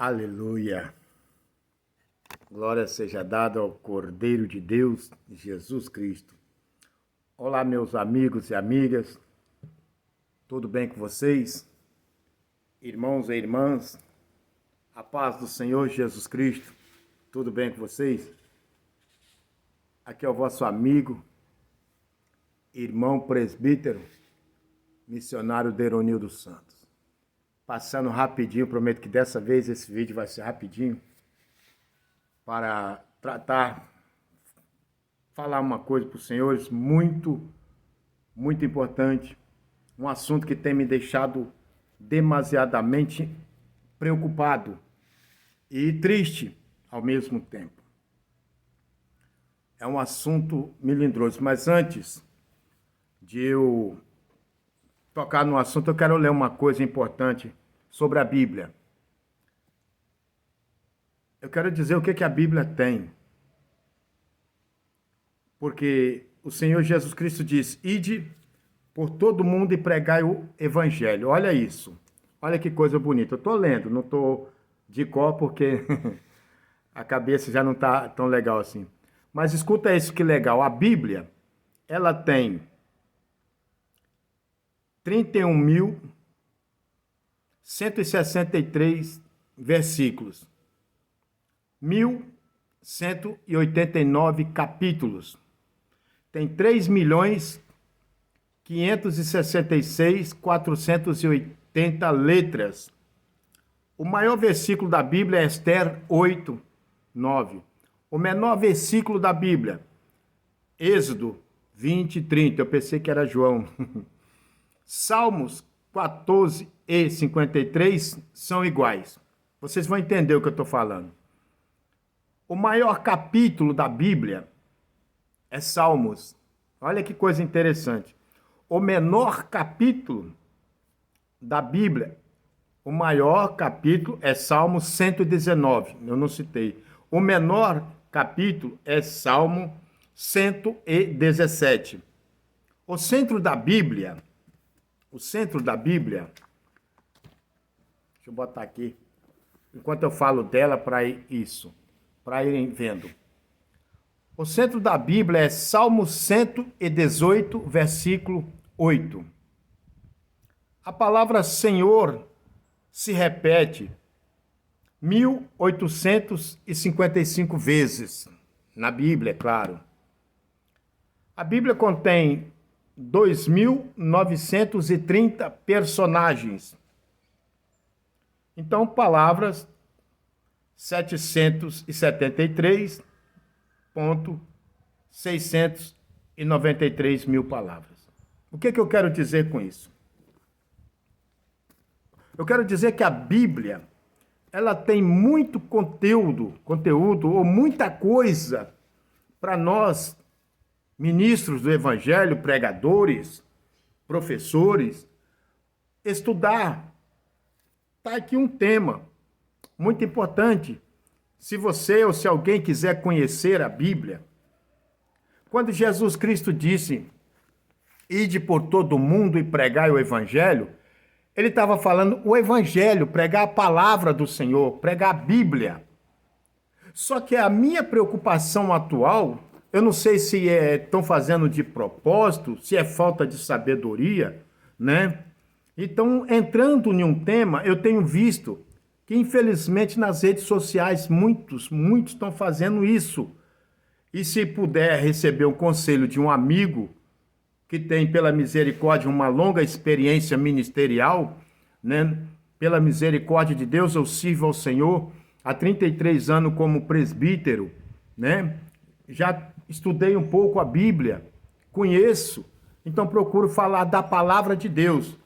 Aleluia! Glória seja dada ao Cordeiro de Deus, Jesus Cristo. Olá, meus amigos e amigas, tudo bem com vocês? Irmãos e irmãs, a paz do Senhor Jesus Cristo, tudo bem com vocês? Aqui é o vosso amigo, irmão presbítero, missionário Deronildo Santos. Passando rapidinho, prometo que dessa vez esse vídeo vai ser rapidinho, para falar uma coisa para os senhores muito importante, um assunto que tem me deixado demasiadamente preocupado e triste ao mesmo tempo. É um assunto melindroso, mas antes de eu tocar no assunto, eu quero ler uma coisa importante sobre a Bíblia. Eu quero dizer o que a Bíblia tem. Porque o Senhor Jesus Cristo diz: ide por todo mundo e pregai o Evangelho. Olha isso. Olha que coisa bonita. Eu estou lendo, não estou de cor porque a cabeça já não está tão legal assim. Mas escuta isso que legal. A Bíblia, ela tem 31.163 versículos, 1.189 capítulos, tem 3.566.480 letras. O maior versículo da Bíblia é Esther 8:9. O menor versículo da Bíblia, Êxodo 20:30. Eu pensei que era João. Salmos 14 e 53 são iguais. Vocês vão entender o que eu estou falando. O maior capítulo da Bíblia é Salmos. Olha que coisa interessante. O menor capítulo da Bíblia, o maior capítulo é Salmo 119. Eu não citei. O menor capítulo é Salmo 117. O centro da Bíblia, deixa eu botar aqui, enquanto eu falo dela para irem vendo. O centro da Bíblia é Salmo 118, versículo 8. A palavra Senhor se repete 1.855 vezes na Bíblia, é claro. A Bíblia contém 2.930 personagens. Então, palavras 773.693 mil palavras. O que eu quero dizer com isso? Eu quero dizer que a Bíblia, ela tem muito conteúdo ou muita coisa para nós, ministros do Evangelho, pregadores, professores, estudar. Está aqui um tema muito importante. Se você ou se alguém quiser conhecer a Bíblia, quando Jesus Cristo disse: ide por todo mundo e pregai o Evangelho, ele estava falando o Evangelho, pregar a palavra do Senhor, pregar a Bíblia. Só que a minha preocupação atual, eu não sei se estão fazendo de propósito, se é falta de sabedoria, né? Então, entrando em um tema, eu tenho visto que, infelizmente, nas redes sociais, muitos estão fazendo isso. E se puder receber um conselho de um amigo que tem, pela misericórdia, uma longa experiência ministerial, né? Pela misericórdia de Deus, eu sirvo ao Senhor há 33 anos como presbítero, né? Já estudei um pouco a Bíblia, conheço, então procuro falar da palavra de Deus.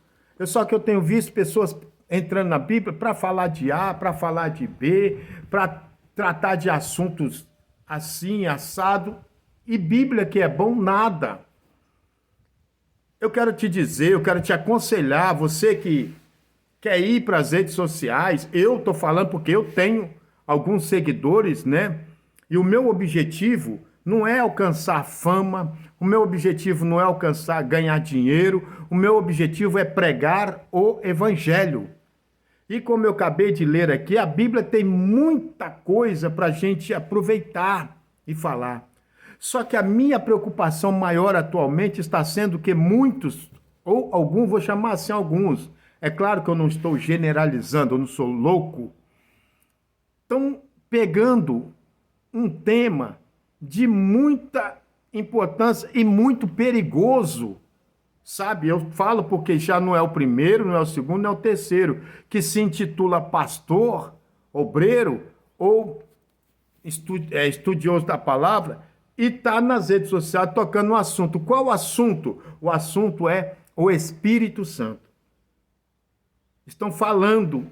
Só que eu tenho visto pessoas entrando na Bíblia para falar de A, para falar de B, para tratar de assuntos assim, assado, e Bíblia que é bom, nada. Eu quero te dizer, eu quero te aconselhar, você que quer ir para as redes sociais, eu estou falando porque eu tenho alguns seguidores, né? E o meu objetivo não é alcançar fama, o meu objetivo não é ganhar dinheiro, o meu objetivo é pregar o Evangelho. E como eu acabei de ler aqui, a Bíblia tem muita coisa para a gente aproveitar e falar. Só que a minha preocupação maior atualmente está sendo que muitos, ou alguns, vou chamar assim alguns, é claro que eu não estou generalizando, eu não sou louco, estão pegando um tema de muita importância e muito perigoso. Sabe, eu falo porque já não é o primeiro, não é o segundo, não é o terceiro, que se intitula pastor, obreiro ou estudioso da palavra e está nas redes sociais tocando um assunto. Qual o assunto? O assunto é o Espírito Santo. Estão falando,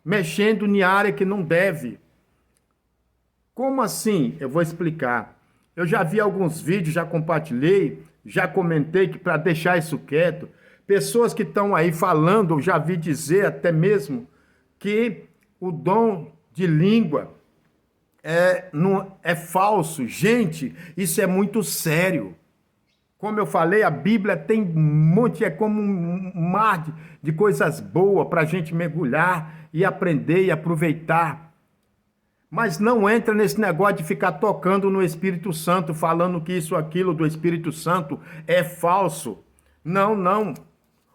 mexendo em área que não deve. Como assim? Eu vou explicar. Eu já vi alguns vídeos, já compartilhei, já comentei que para deixar isso quieto, pessoas que estão aí falando, eu já vi dizer até mesmo que o dom de língua é falso. Gente, isso é muito sério. Como eu falei, a Bíblia tem um monte, é como um mar de coisas boas para a gente mergulhar e aprender e aproveitar. Mas não entra nesse negócio de ficar tocando no Espírito Santo, falando que isso, aquilo do Espírito Santo é falso. Não, não.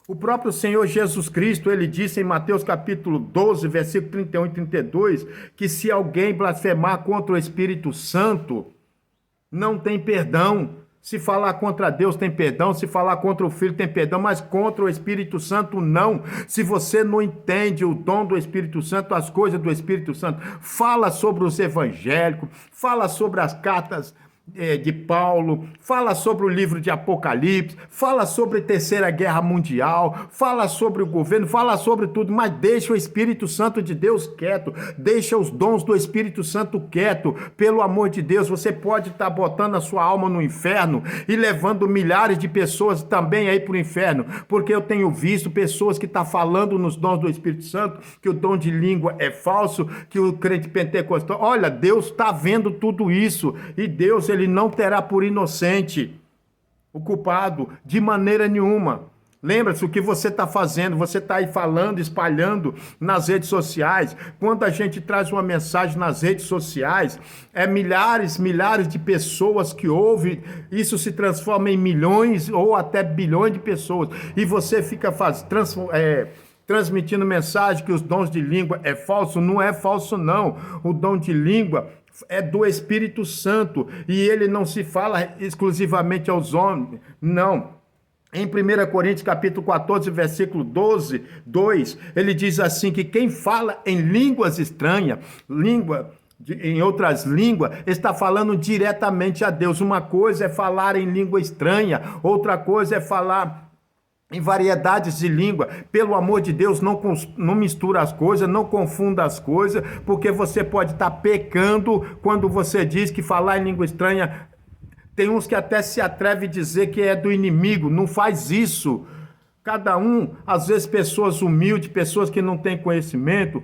O próprio Senhor Jesus Cristo, ele disse em Mateus capítulo 12, versículo 31 e 32, que se alguém blasfemar contra o Espírito Santo, não tem perdão. Se falar contra Deus tem perdão, se falar contra o Filho tem perdão, mas contra o Espírito Santo não. Se você não entende o dom do Espírito Santo, as coisas do Espírito Santo, fala sobre os evangélicos, fala sobre as cartas de Paulo, fala sobre o livro de Apocalipse, fala sobre a Terceira Guerra Mundial, fala sobre o governo, fala sobre tudo, mas deixa o Espírito Santo de Deus quieto, deixa os dons do Espírito Santo quieto, pelo amor de Deus. Você pode estar botando a sua alma no inferno e levando milhares de pessoas também aí para o inferno, porque eu tenho visto pessoas que estão falando nos dons do Espírito Santo, que o dom de língua é falso, que o crente pentecostal, olha, Deus está vendo tudo isso, e Deus, ele não terá por inocente o culpado de maneira nenhuma. Lembra-se o que você está fazendo, você está aí falando, espalhando nas redes sociais. Quando a gente traz uma mensagem nas redes sociais, milhares de pessoas que ouvem, isso se transforma em milhões ou até bilhões de pessoas. E você fica transmitindo mensagem que os dons de língua é falso. Não é falso, não. O dom de língua é do Espírito Santo e ele não se fala exclusivamente aos homens, não. Em 1 Coríntios capítulo 14, versículo 12, 2, ele diz assim que quem fala em línguas estranhas, em outras línguas, está falando diretamente a Deus. Uma coisa é falar em língua estranha, outra coisa é falar em variedades de língua. Pelo amor de Deus, não mistura as coisas, não confunda as coisas, porque você pode estar pecando quando você diz que falar em língua estranha. Tem uns que até se atrevem a dizer que é do inimigo. Não faz isso. Cada um, às vezes pessoas humildes, pessoas que não têm conhecimento.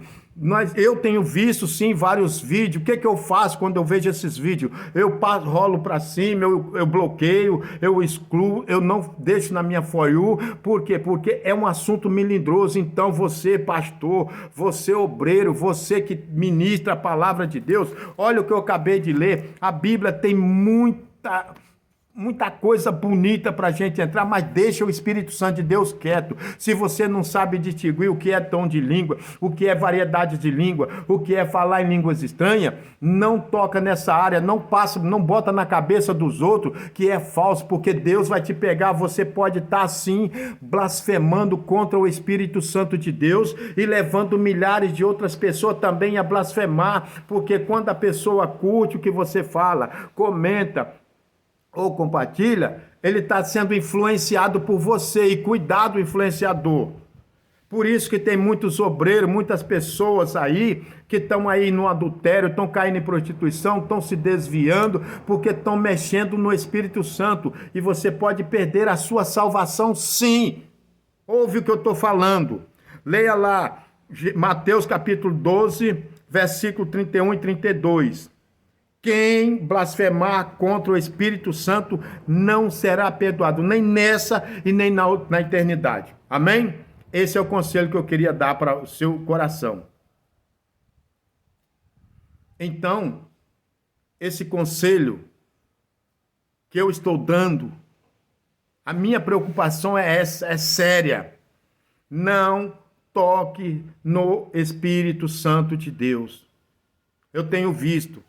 Eu tenho visto sim vários vídeos. O que eu faço quando eu vejo esses vídeos? Eu rolo para cima, eu bloqueio, eu excluo, eu não deixo na minha For You. Por quê? Porque é um assunto melindroso. Então você, pastor, você obreiro, você que ministra a palavra de Deus, olha o que eu acabei de ler. A Bíblia tem muita coisa bonita para a gente entrar, mas deixa o Espírito Santo de Deus quieto. Se você não sabe distinguir o que é dom de língua, o que é variedade de língua, o que é falar em línguas estranhas, não toca nessa área, não bota na cabeça dos outros que é falso, porque Deus vai te pegar. Você pode estar assim blasfemando contra o Espírito Santo de Deus e levando milhares de outras pessoas também a blasfemar, porque quando a pessoa curte o que você fala, comenta ou compartilha, ele está sendo influenciado por você, e cuidado, influenciador. Por isso que tem muitos obreiros, muitas pessoas aí que estão aí no adultério, estão caindo em prostituição, estão se desviando, porque estão mexendo no Espírito Santo, e você pode perder a sua salvação, sim. Ouve o que eu estou falando. Leia lá, Mateus capítulo 12, versículo 31 e 32. Quem blasfemar contra o Espírito Santo não será perdoado, nem nessa e nem na eternidade. Amém? Esse é o conselho que eu queria dar para o seu coração. Então, esse conselho que eu estou dando, a minha preocupação é essa, é séria. Não toque no Espírito Santo de Deus. Eu tenho visto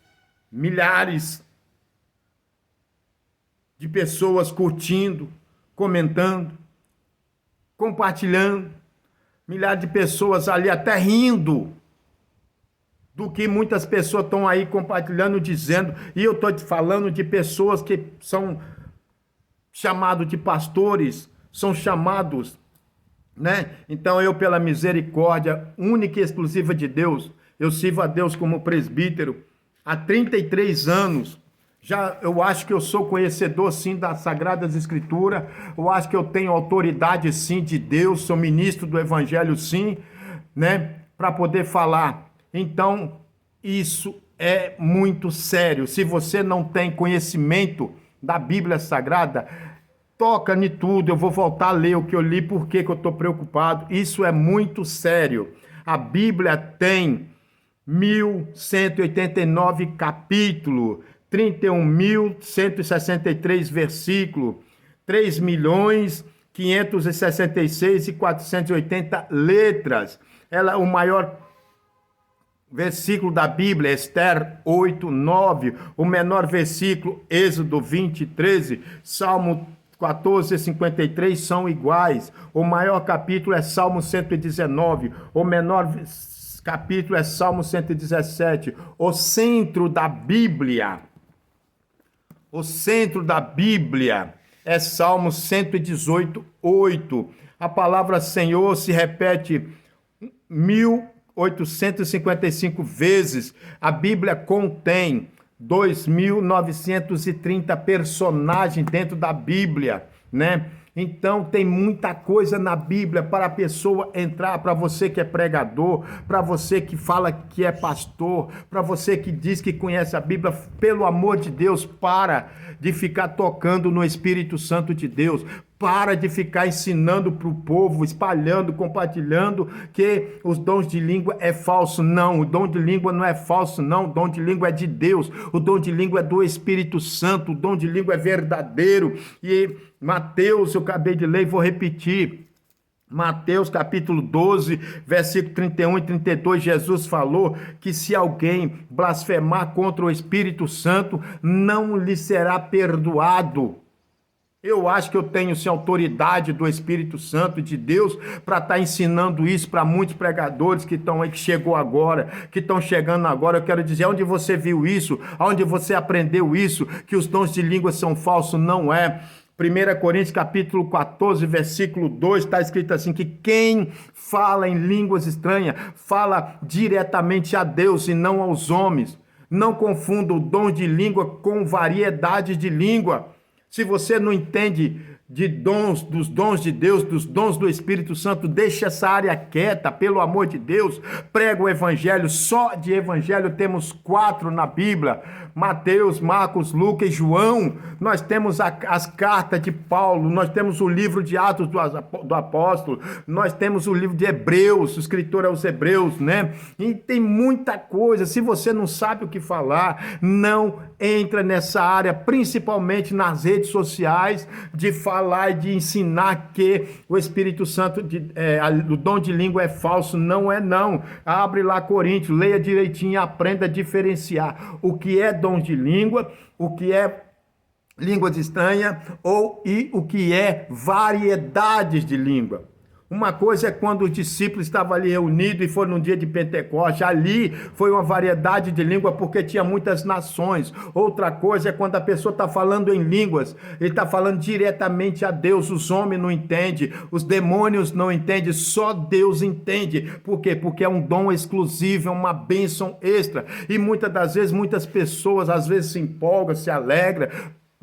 milhares de pessoas curtindo, comentando, compartilhando, milhares de pessoas ali até rindo do que muitas pessoas estão aí compartilhando, dizendo, e eu estou te falando de pessoas que são chamados de pastores, são chamados, né? Então eu, pela misericórdia única e exclusiva de Deus, eu sirvo a Deus como presbítero há 33 anos. Já eu acho que eu sou conhecedor sim das Sagradas Escrituras, eu acho que eu tenho autoridade sim de Deus, sou ministro do Evangelho sim, né, para poder falar. Então, isso é muito sério. Se você não tem conhecimento da Bíblia Sagrada, toca em tudo. Eu vou voltar a ler o que eu li, porque eu estou preocupado. Isso é muito sério. A Bíblia tem 1.189 capítulos, 31.163 versículos, 3.566.480 letras. Ela é o maior versículo da Bíblia, Esther 8, 9. O menor versículo, Êxodo 20, 13. Salmo 14 e 53 são iguais. O maior capítulo é Salmo 119. O menor capítulo é Salmo 117. O centro da Bíblia é Salmo 118, 8. A palavra Senhor se repete 1.855 vezes. A Bíblia contém 2.930 personagens dentro da Bíblia, né? Então tem muita coisa na Bíblia para a pessoa entrar, para você que é pregador, para você que fala que é pastor, para você que diz que conhece a Bíblia. Pelo amor de Deus, para de ficar tocando no Espírito Santo de Deus. Para de ficar ensinando para o povo, espalhando, compartilhando que os dons de língua é falso. Não, o dom de língua não é falso, não. O dom de língua é de Deus. O dom de língua é do Espírito Santo. O dom de língua é verdadeiro. E Mateus, eu acabei de ler e vou repetir. Mateus capítulo 12, versículo 31 e 32, Jesus falou que se alguém blasfemar contra o Espírito Santo, não lhe será perdoado. Eu acho que eu tenho sim autoridade do Espírito Santo de Deus para estar ensinando isso para muitos pregadores que estão aí, que chegou agora, que estão chegando agora. Eu quero dizer, onde você viu isso? Onde você aprendeu isso? Que os dons de língua são falsos? Não é. 1 Coríntios capítulo 14, versículo 2, está escrito assim, que quem fala em línguas estranhas, fala diretamente a Deus e não aos homens. Não confunda o dom de língua com variedade de língua. Se você não entende de dons, dos dons de Deus, dos dons do Espírito Santo, deixa essa área quieta, pelo amor de Deus. Prega o Evangelho. Só de Evangelho temos 4 na Bíblia: Mateus, Marcos, Lucas e João. Nós temos as cartas de Paulo, nós temos o livro de Atos do Apóstolo, nós temos o livro de Hebreus, o escritor aos Hebreus, né? E tem muita coisa. Se você não sabe o que falar, não entra nessa área, principalmente nas redes sociais, de falar e de ensinar que o Espírito Santo, o dom de língua é falso. Não é não. Abre lá Coríntios, leia direitinho e aprenda a diferenciar o que é dom de língua, o que é línguas estranhas e o que é variedades de língua. Uma coisa é quando os discípulos estavam ali reunidos e foi num dia de Pentecostes. Ali foi uma variedade de língua porque tinha muitas nações. Outra coisa é quando a pessoa está falando em línguas. Ele está falando diretamente a Deus. Os homens não entendem, os demônios não entendem, só Deus entende. Por quê? Porque é um dom exclusivo, é uma bênção extra. E muitas das vezes, muitas pessoas às vezes se empolgam, se alegram.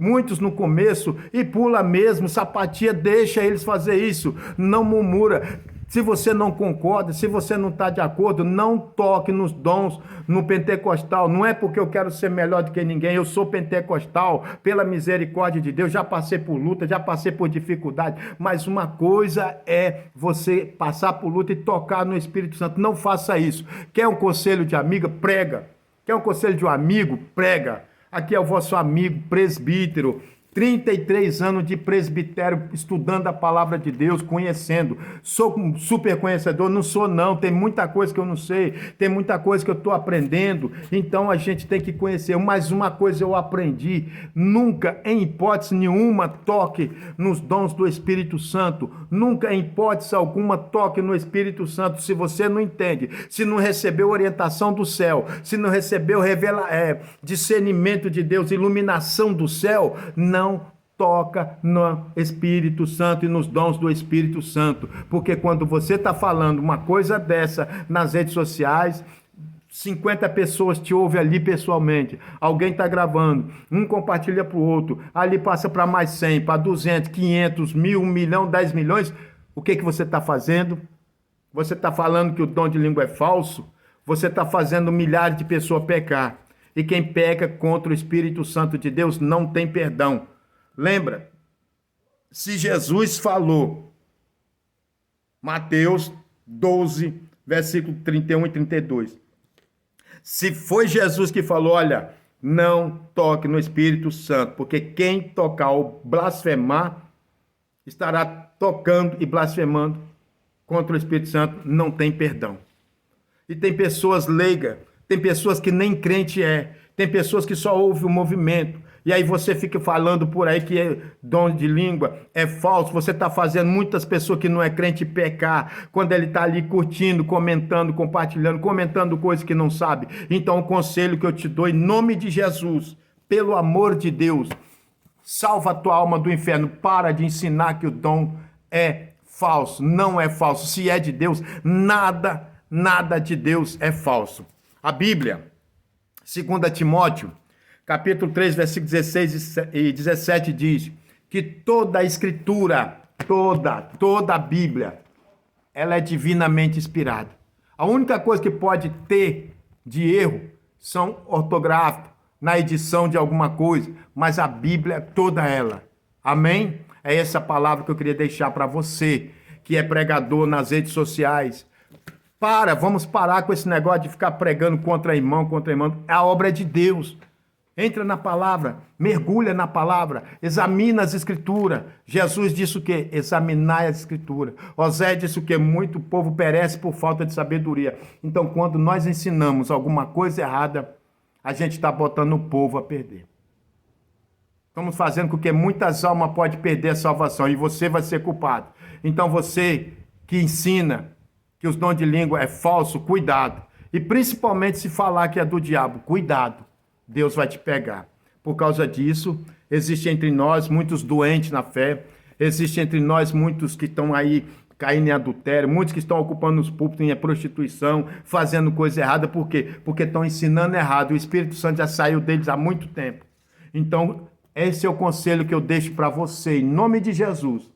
Muitos no começo e pula mesmo, sapatia, deixa eles fazer isso, não murmura. Se você não concorda, se você não está de acordo, não toque nos dons no pentecostal. Não é porque eu quero ser melhor do que ninguém, eu sou pentecostal, pela misericórdia de Deus, já passei por luta, já passei por dificuldade, mas uma coisa é você passar por luta e tocar no Espírito Santo. Não faça isso. Quer um conselho de amiga? Prega. Quer um conselho de um amigo? Prega. Aqui é o vosso amigo presbítero. 33 anos de presbitério, estudando a palavra de Deus, conhecendo. Sou um super conhecedor? Não sou não, tem muita coisa que eu não sei, tem muita coisa que eu estou aprendendo, então a gente tem que conhecer. Mas uma coisa eu aprendi: nunca, em hipótese nenhuma, toque nos dons do Espírito Santo. Nunca, em hipótese alguma, toque no Espírito Santo se você não entende, se não recebeu orientação do céu, se não recebeu discernimento de Deus, iluminação do céu. Não toca no Espírito Santo e nos dons do Espírito Santo, porque quando você está falando uma coisa dessa nas redes sociais, 50 pessoas te ouvem ali pessoalmente, alguém está gravando, um compartilha para o outro, ali passa para mais 100, para 200, 500, 1.000, 1 milhão, 10 milhões, o que você está fazendo? Você está falando que o dom de língua é falso? Você está fazendo milhares de pessoas pecar, e quem peca contra o Espírito Santo de Deus não tem perdão. Lembra, se Jesus falou, Mateus 12, versículo 31 e 32, se foi Jesus que falou, olha, não toque no Espírito Santo, porque quem tocar ou blasfemar, estará tocando e blasfemando contra o Espírito Santo, não tem perdão. E tem pessoas leigas, tem pessoas que nem crente é, tem pessoas que só ouvem o movimento, e aí você fica falando por aí que dom de língua é falso. Você está fazendo muitas pessoas que não é crente pecar, quando ele está ali curtindo, comentando, compartilhando, comentando coisas que não sabe. Então o conselho que eu te dou em nome de Jesus, pelo amor de Deus, salva a tua alma do inferno. Para de ensinar que o dom é falso. Não é falso. Se é de Deus, nada de Deus é falso. A Bíblia, 2 Timóteo, capítulo 3, versículos 16 e 17 diz que toda a escritura, toda a Bíblia, ela é divinamente inspirada. A única coisa que pode ter de erro são ortográficos, na edição de alguma coisa, mas a Bíblia, toda ela. Amém? É essa palavra que eu queria deixar para você, que é pregador nas redes sociais. Vamos parar com esse negócio de ficar pregando contra irmão. A obra é de Deus. Entra na palavra, mergulha na palavra, examina as escrituras. Jesus disse o quê? Examinai as escrituras. Osé disse o quê? Muito povo perece por falta de sabedoria. Então, quando nós ensinamos alguma coisa errada, a gente está botando o povo a perder. Estamos fazendo com que muitas almas podem perder a salvação e você vai ser culpado. Então, você que ensina que os dons de língua é falso, cuidado. E principalmente se falar que é do diabo, cuidado. Deus vai te pegar. Por causa disso, existe entre nós muitos doentes na fé, existe entre nós muitos que estão aí caindo em adultério, muitos que estão ocupando os púlpitos em prostituição, fazendo coisa errada. Por quê? Porque estão ensinando errado. O Espírito Santo já saiu deles há muito tempo. Então, esse é o conselho que eu deixo para você, em nome de Jesus.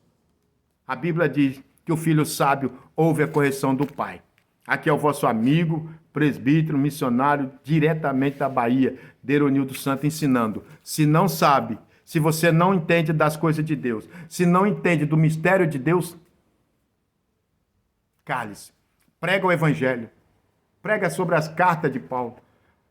A Bíblia diz que o filho sábio ouve a correção do pai. Aqui é o vosso amigo, presbítero, missionário, diretamente da Bahia, Deronildo Santos, ensinando. Se não sabe, se você não entende das coisas de Deus, se não entende do mistério de Deus, cale-se. Prega o evangelho. Prega sobre as cartas de Paulo.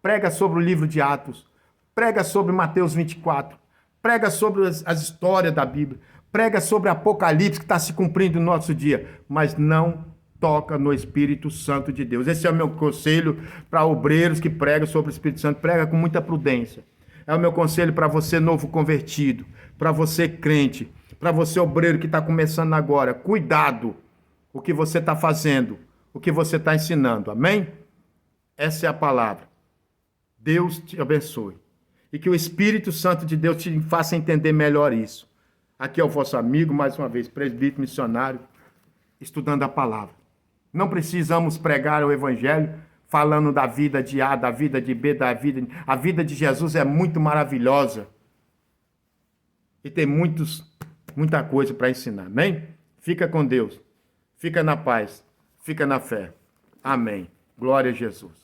Prega sobre o livro de Atos. Prega sobre Mateus 24. Prega sobre as histórias da Bíblia. Prega sobre Apocalipse que está se cumprindo no nosso dia. Mas não toca no Espírito Santo de Deus. Esse é o meu conselho para obreiros que pregam sobre o Espírito Santo. Prega com muita prudência. É o meu conselho para você novo convertido, para você crente, para você obreiro que está começando agora. Cuidado o que você está fazendo, o que você está ensinando. Amém? Essa é a palavra. Deus te abençoe. E que o Espírito Santo de Deus te faça entender melhor isso. Aqui é o vosso amigo, mais uma vez, presbítero missionário, estudando a palavra. Não precisamos pregar o evangelho falando da vida de A, da vida de B, da vida... A vida de Jesus é muito maravilhosa. E tem muita coisa para ensinar, amém? Fica com Deus. Fica na paz, fica na fé. Amém. Glória a Jesus.